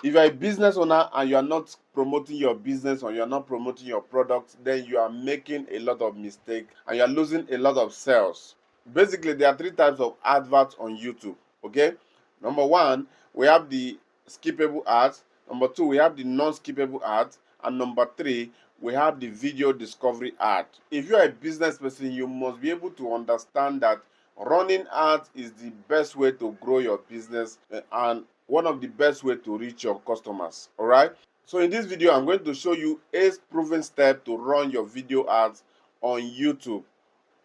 If you're a business owner and you are not promoting your business or you're not promoting your product, then you are making a lot of mistakes and you're losing a lot of sales. Basically, there are three types of adverts on YouTube. Okay, number one, we have the skippable ads. Number two, we have the non-skippable ads. And number three, we have the video discovery ad. If you're a business person, you must be able to understand that running ads is the best way to grow your business and one of the best way to reach your customers. All right. So in this video, I'm going to show you 8 proven steps to run your video ads on YouTube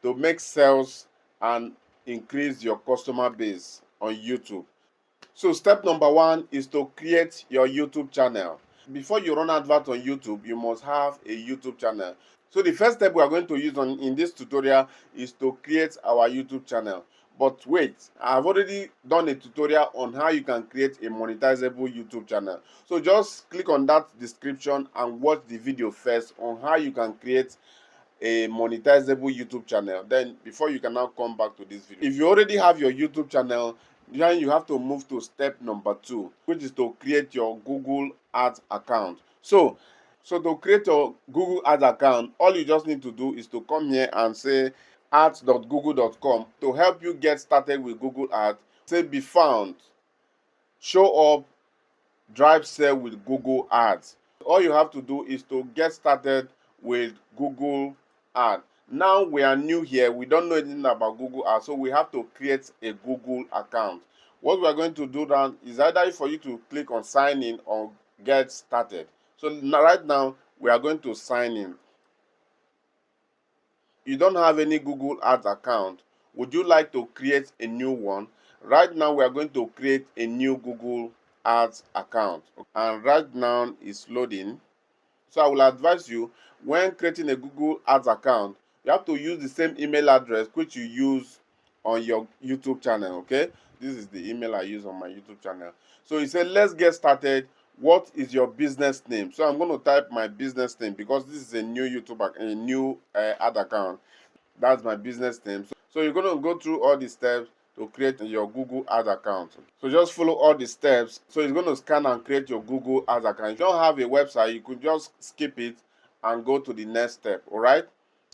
to make sales and increase your customer base on YouTube. So step number one is to create your YouTube channel. Before you run advert on YouTube, you must have a YouTube channel. So the first step we are going to use in this tutorial is to create our YouTube channel. But wait, I've already done a tutorial on how you can create a monetizable YouTube channel. So just click on that description and watch the video first on how you can create a monetizable YouTube channel. Then before you can now come back to this video. If you already have your YouTube channel, then you have to move to step number 2, which is to create your Google Ads account. So to create your Google Ads account, all you just need to do is to come here and say ads.google.com to help you get started with Google Ads. Say be found, show up, drive sale with Google Ads. All you have to do is to get started with Google Ads. Now we are new here, we don't know anything about Google Ads, so we have to create a Google account. What we are going to do now is either for you to click on sign in or get started. So right now we are going to sign in. You don't have any Google Ads account. Would you like to create a new one? Right now we are going to create a new Google Ads account, and right now it's loading. So I will advise you, when creating a Google Ads account, you have to use the same email address which you use on your YouTube channel. Okay, this is the email I use on my YouTube channel. So you say, let's get started. What is your business name? So I'm going to type my business name because this is a new YouTube, a new ad account. That's my business name. So you're going to go through all the steps to create your Google Ads account. So just follow all the steps. So it's going to scan and create your Google Ads account. If you don't have a website, you could just skip it and go to the next step. All right.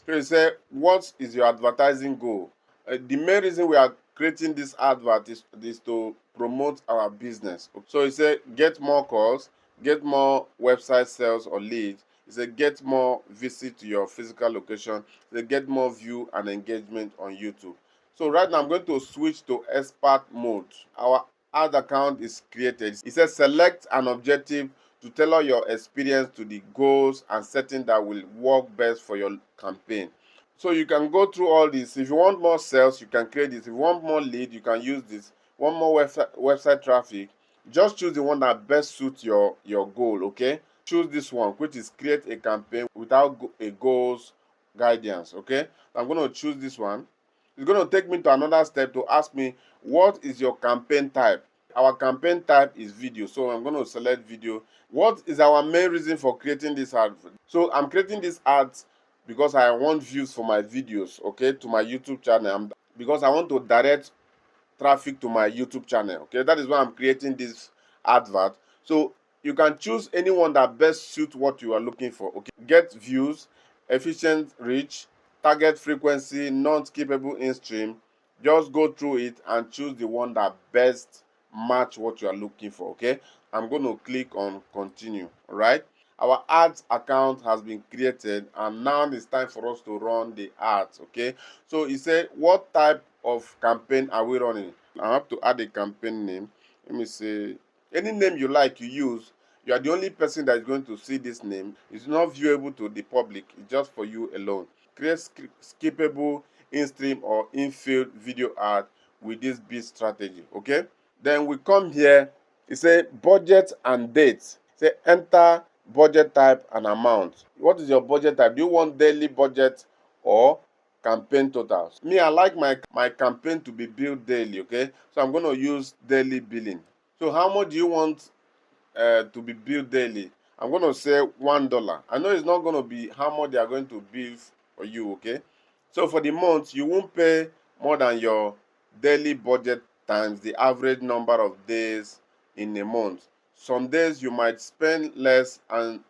So you say, what is your advertising goal? The main reason we are creating this advert is to promote our business. So you say, get more calls, get more website sales or leads. You say, get more visit to your physical location. You say, get more view and engagement on YouTube. So right now I'm going to switch to expert mode. Our ad account is created. It says select an objective to tailor your experience to the goals and setting that will work best for your campaign. So you can go through all this. If you want more sales, you can create this. If you want more lead, you can use this. One more website traffic, just choose the one that best suits your goal. Okay, choose this one, which is create a campaign without a goals guidance. Okay, I'm going to choose this one. It's going to take me to another step to ask me, what is your campaign type? Our campaign type is video, so I'm going to select video. What is our main reason for creating this ad? So I'm creating this ads because I want views for my videos, okay, to my YouTube channel, because I want to direct traffic to my YouTube channel. Okay, that is why I'm creating this advert. So you can choose anyone that best suits what you are looking for. Okay, get views, efficient reach, target frequency, non-skippable in-stream. Just go through it and choose the one that best match what you are looking for. Okay, I'm going to click on continue. All right, our ads account has been created and now it's time for us to run the ads. Okay, so he said, what type of campaign are we running? I have to add a campaign name. Let me say any name you like, you use. You are the only person that is going to see this name. It's not viewable to the public. It's just for you alone. Create skippable in-stream or in-field video ad with this bid strategy. Okay, then we come here. It say budget and date. Say enter budget type and amount. What is your budget type? Do you want daily budget or campaign totals? Me, I like my campaign to be billed daily. Okay, so I'm going to use daily billing. So how much do you want to be billed daily? I'm going to say $1. I know it's not going to be how much they are going to bill for you. Okay, so for the month, you won't pay more than your daily budget times the average number of days in a month. some days you might spend less and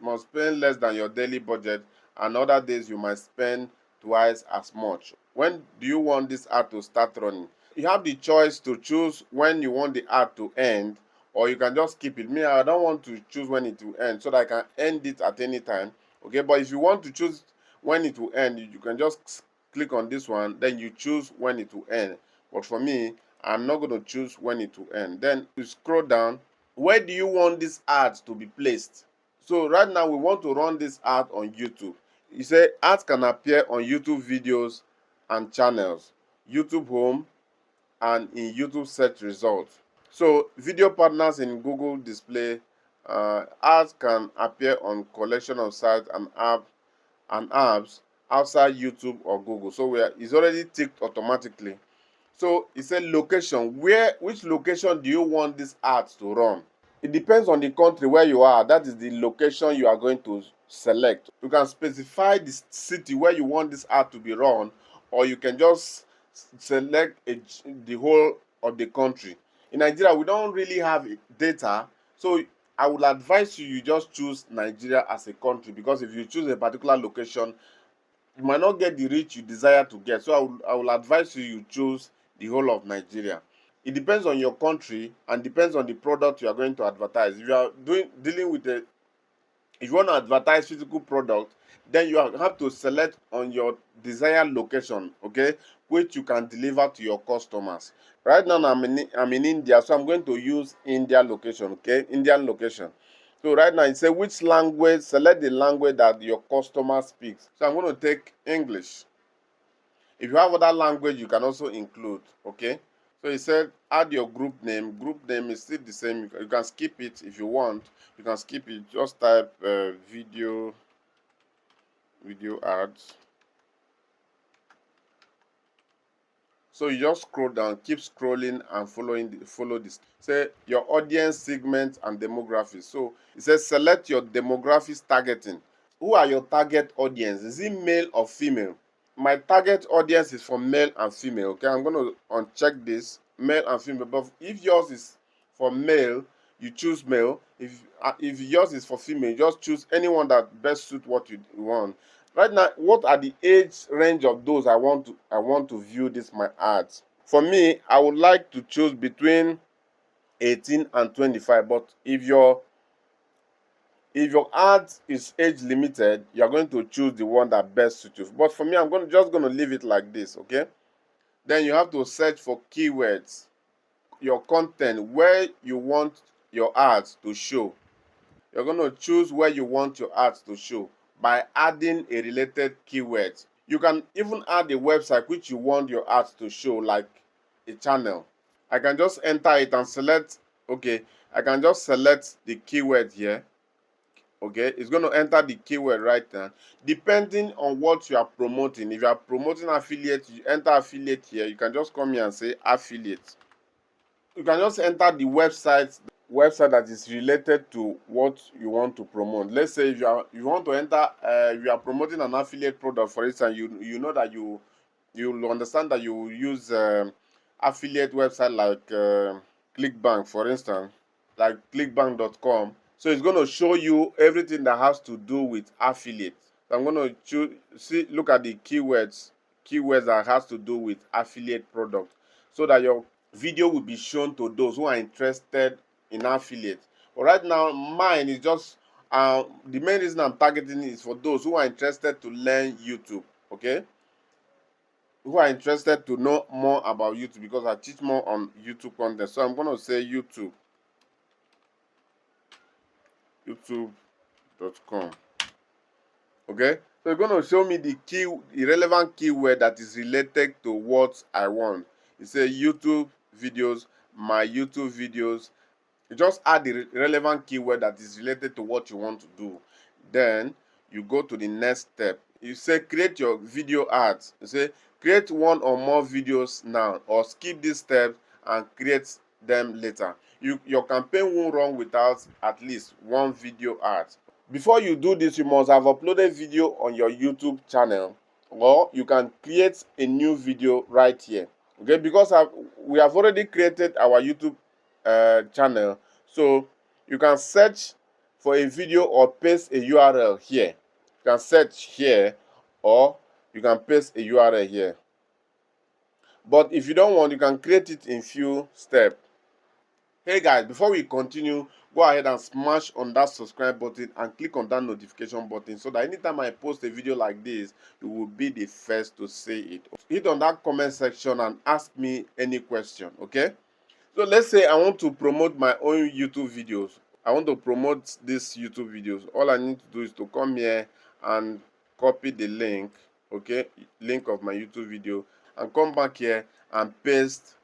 must spend less than your daily budget, and other days you might spend twice as much. When do you want this ad to start running? You have the choice to choose when you want the ad to end, or you can just keep it. Me, I don't want to choose when it will end so that I can end it at any time. Okay, but if you want to choose when it will end, you can just click on this one, then you choose when it will end. But for me, I'm not going to choose when it will end. Then you scroll down. Where do you want these ads to be placed? So right now we want to run this ad on YouTube. You say ads can appear on YouTube videos and channels, YouTube Home, and in YouTube search results. So video partners in Google display, ads can appear on collection of sites and apps outside YouTube or Google. So it's already ticked automatically. So it said location. Which location do you want these ads to run? It depends on the country where you are. That is the location you are going to select. You can specify the city where you want this ad to be run, or you can just select the whole of the country. In Nigeria, we don't really have data, so I would advise you just choose Nigeria as a country, because if you choose a particular location, you might not get the reach you desire to get. So I will advise you choose the whole of Nigeria. It depends on your country and depends on the product you are going to advertise. If you are dealing with if you want to advertise physical product, then you have to select on your desired location, okay, which you can deliver to your customers. Right now I'm in India, so I'm going to use India location, okay, Indian location. So right now it says which language, select the language that your customer speaks. So I'm going to take English. If you have other language, you can also include, okay. So it said add your group name. Group name is still the same. You can skip it if you want. You can skip it. Just type video ads. So you just scroll down, keep scrolling and follow this. Say your audience segment and demographics. So it says select your demographics targeting. Who are your target audience? Is it male or female? My target audience is for male and female. Okay, I'm going to uncheck this, male and female. But if yours is for male, you choose male. If yours is for female, you just choose anyone that best suit what you want. Right now, what are the age range of those I want to view my ads? For me, I would like to choose between 18 and 25. But if your ad is age limited, you're going to choose the one that best suits you. But for me, I'm just going to leave it like this, okay? Then you have to search for keywords, your content, where you want your ads to show. You're going to choose where you want your ads to show by adding a related keyword. You can even add a website which you want your ads to show, like a channel. I can just enter it and select, okay, I can just select the keyword here. Okay, it's going to enter the keyword right now. Depending on what you are promoting, if you are promoting affiliate, you enter affiliate here. You can just come here and say affiliate. You can just enter the website that is related to what you want to promote. Let's say if you want to enter, you are promoting an affiliate product, for instance, you know that you understand that you use affiliate website like ClickBank, for instance, like clickbank.com. So it's going to show you everything that has to do with affiliate. So I'm going to look at the keywords that has to do with affiliate product, so that your video will be shown to those who are interested in affiliate. But right now, mine is just the main reason I'm targeting is for those who are interested to learn YouTube, okay? Who are interested to know more about YouTube, because I teach more on YouTube content. So I'm going to say youtube.com. Okay, so you're going to show me the relevant keyword that is related to what I want. You say YouTube videos, my YouTube videos. You just add the relevant keyword that is related to what you want to do. Then you go to the next step. You say create your video ads. You say create one or more videos now, or skip this step and create them later. Your campaign won't run without at least one video ad. Before you do this, you must have uploaded video on your YouTube channel, or you can create a new video right here. Okay, because we have already created our YouTube channel, so You can search for a video or paste a URL here. You can search here or you can paste a URL here. But if you don't want, you can create it in few steps. Hey guys, before we continue, go ahead and smash on that subscribe button and click on that notification button so that anytime I post a video like this, you will be the first to see it. Hit on that comment section and ask me any question, okay? So let's say I want to promote my own YouTube videos. I want to promote these YouTube videos. All I need to do is to come here and copy the link, okay? Link of my YouTube video, and come back here and paste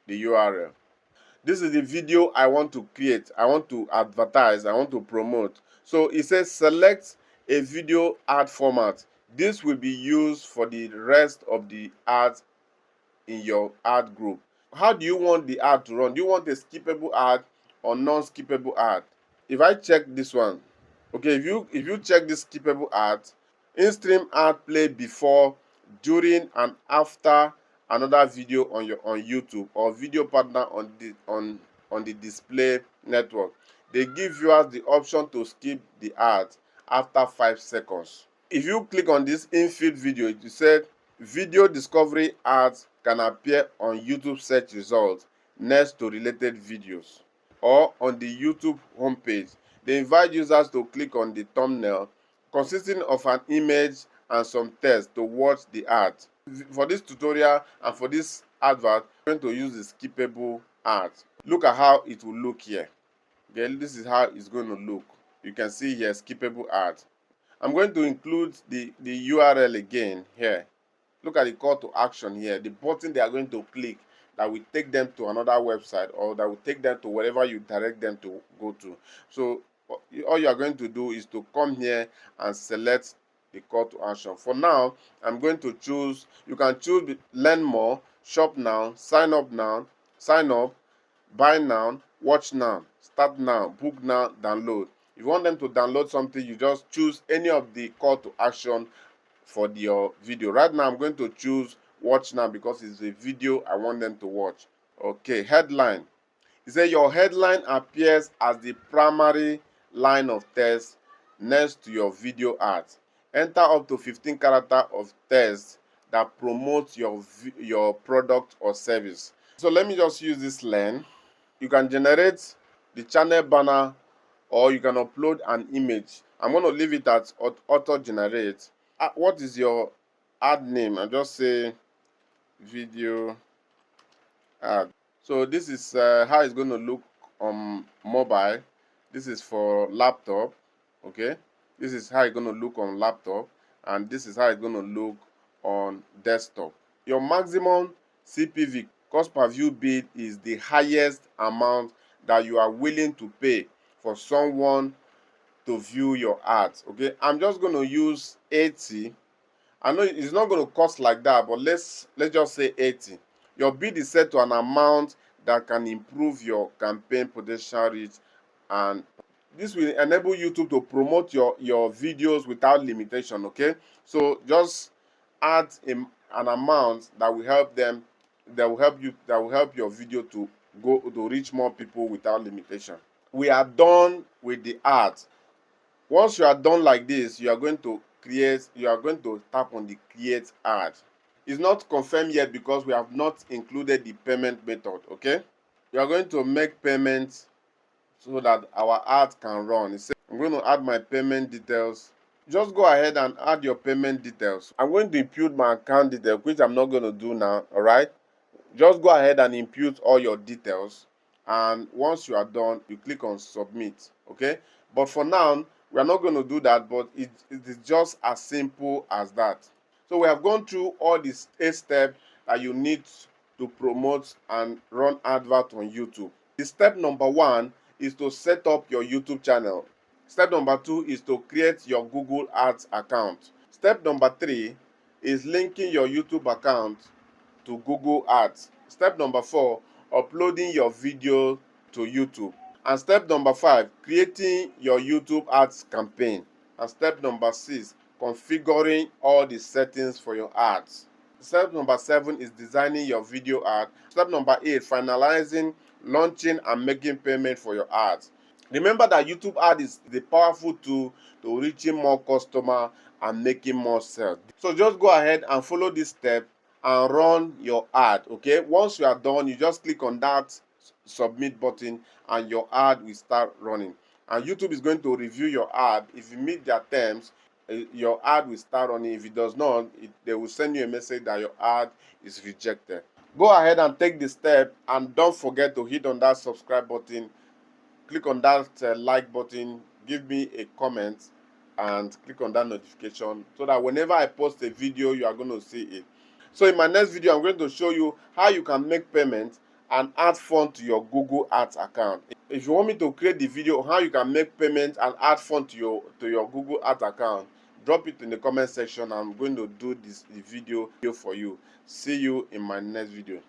the URL. This is the video I want to create. I want to advertise. I want to promote. So it says select a video ad format. This will be used for the rest of the ads in your ad group. How do you want the ad to run? Do you want a skippable ad or non-skippable ad? If I check this one, okay, if you check this skippable ad, in-stream ad play before, during, and after another video on YouTube or video partner on the display network. They give viewers the option to skip the ad after 5 seconds. If you click on this infield video, it said video discovery ads can appear on YouTube search results next to related videos or on the YouTube homepage. They invite users to click on the thumbnail consisting of an image and some text to watch the ad. For this tutorial and for this advert, I'm going to use the skippable ad. Look at how it will look here. Okay, this is how it's going to look. You can see here skippable ad. I'm going to include the URL again here. Look at the call to action here, the button they are going to click that will take them to another website or that will take them to wherever you direct them to go to. So all you are going to do is to come here and select the call to action. For now, I'm going to choose, you can choose learn more, shop now, sign up, buy now, watch now, start now, book now, download. If you want them to download something, you just choose any of the call to action for your video. Right now, I'm going to choose watch now because it's a video I want them to watch. Okay, headline. It says your headline appears as the primary line of text next to your video ads. Enter up to 15 characters of text that promotes your product or service. So let me just use this line. You can generate the channel banner or you can upload an image. I'm going to leave it at auto generate. What is your ad name? I just say video ad. So this is how it's going to look on mobile. This is for laptop. Okay, this is how it's going to look on laptop, and this is how it's going to look on desktop. Your maximum CPV, cost per view bid, is the highest amount that you are willing to pay for someone to view your ads. Okay, I'm just going to use 80. I know it's not going to cost like that, but let's just say 80. Your bid is set to an amount that can improve your campaign potential reach, and this will enable YouTube to promote your videos without limitation. Okay, so just add an amount that will help them, that will help your video to reach more people without limitation. We are done with the ads. Once you are done like this, you are going to tap on the create ad. It's not confirmed yet because we have not included the payment method. Okay, you are going to make payments so that our ad can run. I'm going to add my payment details. Just go ahead and add your payment details. I'm going to impute my account details, which I'm not going to do now. All right, just go ahead and impute all your details, and once you are done, you click on submit. Okay, but for now we are not going to do that, but it is just as simple as that. So we have gone through all these 8 steps that you need to promote and run advert on YouTube. The step number 1 is to set up your YouTube channel. Step number 2 is to create your Google Ads account. Step number 3 is linking your YouTube account to Google Ads. Step number 4, uploading your video to YouTube. And step number 5, creating your YouTube ads campaign. And step number 6, configuring all the settings for your ads. Step number 7 is designing your video ad. Step number 8, finalizing, launching, and making payment for your ads. Remember that YouTube ad is the powerful tool to reaching more customers and making more sales. So just go ahead and follow this step and run your ad. Okay, once you are done, you just click on that submit button and your ad will start running. And YouTube is going to review your ad. If you meet their terms, your ad will start running. If it does not, they will send you a message that your ad is rejected. Go ahead and take the step, and don't forget to hit on that subscribe button. Click on that like button, give me a comment, and click on that notification so that whenever I post a video, you are going to see it. So in my next video, I'm going to show you how you can make payments and add fund to your Google Ads account. If you want me to create the video how you can make payments and add fund to your Google Ads account, drop it in the comment section. I'm going to do the video for you. See you in my next video.